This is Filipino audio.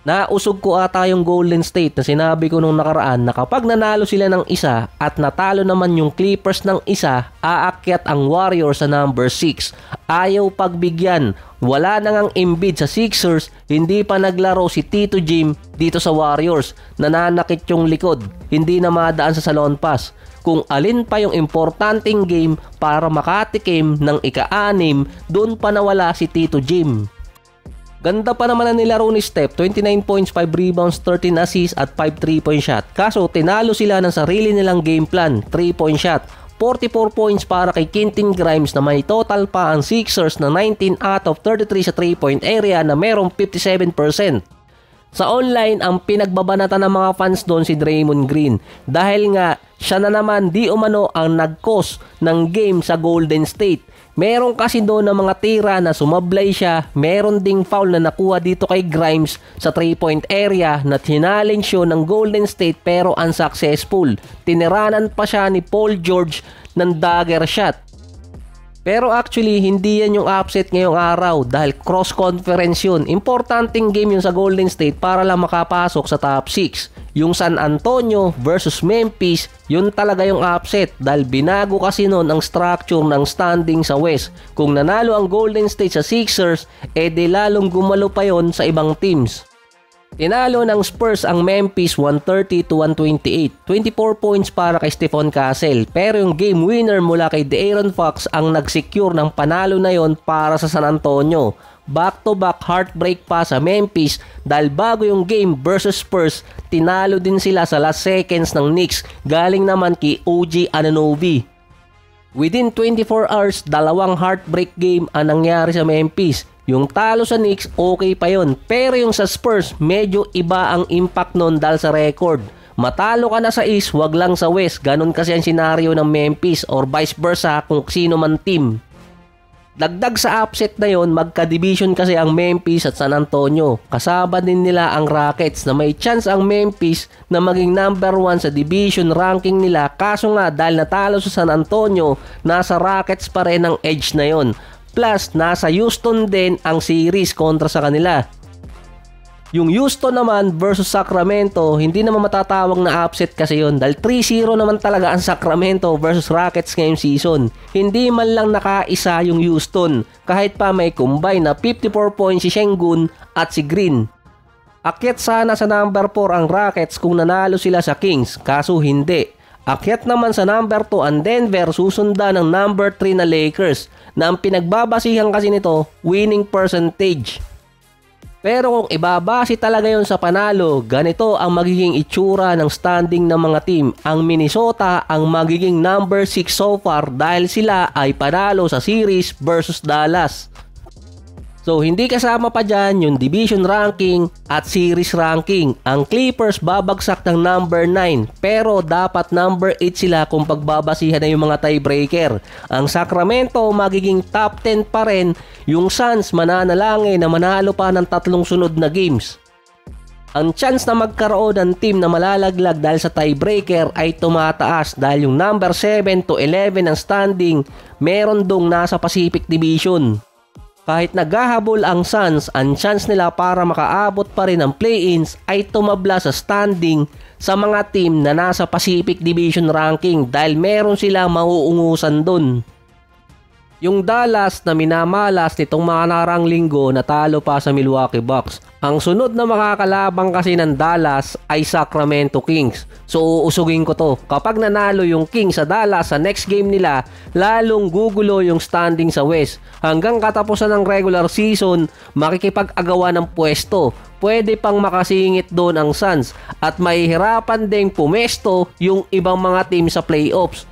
Nausog ko ata yung Golden State na sinabi ko nung nakaraan na kapag nanalo sila ng isa at natalo naman yung Clippers ng isa, aakyat ang Warriors sa number 6. Ayaw pagbigyan. Wala na ngang Embiid sa Sixers, hindi pa naglaro si Tito Jim dito sa Warriors. Nananakit yung likod, hindi na madaan sa salon pass. Kung alin pa yung importanteng game para makatikim ng ika-6, doon pa nawala si Tito Jim. Ganda pa naman na nilaro ni Steph, 29 points, 5 rebounds, 13 assists at 5 3-point shot. Kaso tinalo sila ng sarili nilang game plan, 3-point shot. 44 points para kay Quentin Grimes na may total pa ang Sixers na 19 out of 33 sa 3-point area na merong 57%. Sa online, ang pinagbabanatan ng mga fans doon si Draymond Green dahil nga siya na naman di umano ang nag-cause ng game sa Golden State. Meron kasi doon ng mga tira na sumablay siya, meron ding foul na nakuha dito kay Grimes sa 3-point area na challenge yun ng Golden State pero unsuccessful. Tiniranan pa siya ni Paul George ng dagger shot. Pero actually, hindi yan yung upset ngayong araw dahil cross-conference yun. Importanteng game yun sa Golden State para lang makapasok sa top 6. Yung San Antonio versus Memphis, yun talaga yung upset dahil binago kasi noon ang structure ng standing sa West. Kung nanalo ang Golden State sa Sixers, edi lalong gumalo pa yon sa ibang teams. Tinalo ng Spurs ang Memphis 130-128. 24 points para kay Stephon Castle. Pero yung game winner mula kay De'Aaron Fox ang nagsecure ng panalo na yon para sa San Antonio. Back-to-back heartbreak pa sa Memphis dahil bago yung game versus Spurs, tinalo din sila sa last seconds ng Knicks galing naman kay OG Anunoby. Within 24 hours, dalawang heartbreak game ang nangyari sa Memphis. Yung talo sa Knicks, okay pa yun. Pero yung sa Spurs, medyo iba ang impact nun dahil sa record. Matalo ka na sa East, wag lang sa West. Ganon kasi ang senaryo ng Memphis or vice versa kung sino man team. Dagdag sa upset na yon, magka-division kasi ang Memphis at San Antonio. Kasama din nila ang Rockets na may chance ang Memphis na maging number 1 sa division ranking nila. Kaso nga dahil natalo sa San Antonio, nasa Rockets pa rin ang edge na yon. Plus, nasa Houston din ang series kontra sa kanila. Yung Houston naman versus Sacramento, hindi naman matatawag na upset kasi yon dahil 3-0 naman talaga ang Sacramento versus Rockets ngayong season. Hindi man lang nakaisa yung Houston kahit pa may combine na 54 points si Sengun at si Green. Akyat sana sa number 4 ang Rockets kung nanalo sila sa Kings, kaso hindi. Akyat naman sa number 2 ang Denver, susundan ng number 3 na Lakers na ang pinagbabasihan kasi nito winning percentage. Pero kung ibabase talaga yon sa panalo, ganito ang magiging itsura ng standing ng mga team. Ang Minnesota ang magiging number 6 so far dahil sila ay panalo sa series versus Dallas. So hindi kasama pa dyan yung division ranking at series ranking. Ang Clippers babagsak ng number 9 pero dapat number 8 sila kung pagbabasihan na yung mga tiebreaker. Ang Sacramento magiging top 10 pa rin. Yung Suns mananalangin na manalo pa ng 3 sunod na games. Ang chance na magkaroon ng team na malalaglag dahil sa tiebreaker ay tumataas dahil yung number 7 to 11 ang standing meron dong nasa Pacific Division. Kahit naghahabol ang Suns, ang chance nila para makaabot pa rin ng play-ins ay tumabla sa standing sa mga team na nasa Pacific Division ranking dahil meron silang mauungusan dun. Yung Dallas na minamalas nitong mga narang linggo natalo pa sa Milwaukee Bucks. Ang sunod na makakalabang kasi ng Dallas ay Sacramento Kings. So uusugin ko to. Kapag nanalo yung Kings sa Dallas sa next game nila, lalong gugulo yung standing sa West. Hanggang katapusan ng regular season, makikipag-agawa ng pwesto. Pwede pang makasingit doon ang Suns at mahihirapan ding pumesto yung ibang mga team sa playoffs.